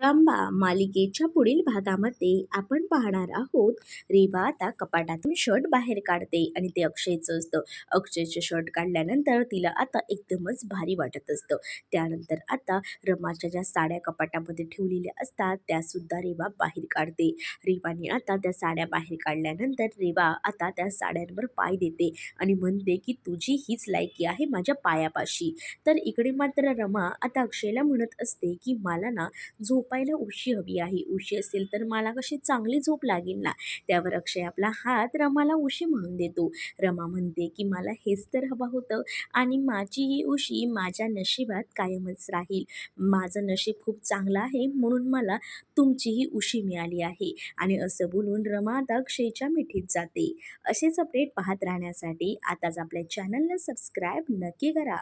रामबा मालिकेच्या पुढील भागामध्ये आपण पाहणार आहोत. रेवा आता कपाटातून शर्ट बाहेर काढते आणि ते अक्षयचं असतं. अक्षयचं शर्ट काढल्यानंतर तिला आता एकदमच भारी वाटत असतं. त्यानंतर आता रमाच्या ज्या साड्या कपाटामध्ये ठेवलेल्या असतात त्यासुद्धा रेवा बाहेर काढते. रेवाने आता त्या साड्या बाहेर काढल्यानंतर रेवा आता त्या साड्यांवर पाय देते आणि म्हणते की तुझी हीच लायकी आहे माझ्या पायापाशी. तर इकडे मात्र रमा आता अक्षयला म्हणत असते की मला ना झोपायला उशी हवी आहे. उशी असेल तर मला कशी चांगली झोप लागेल ना. त्यावर अक्षय आपला हात रमाला उशी म्हणून देतो. रमा म्हणते की मला हेच तर हवं होतं आणि माझी ही उशी माझ्या नशिबात कायमच राहील. माझं नशीब खूप चांगलं आहे म्हणून मला तुमची ही उशी मिळाली आहे. आणि असं बोलून रमा आता अक्षयच्या मिठीत जाते. असेच अपडेट पाहत राहण्यासाठी आताच आपल्या चॅनलला सबस्क्राईब नक्की करा.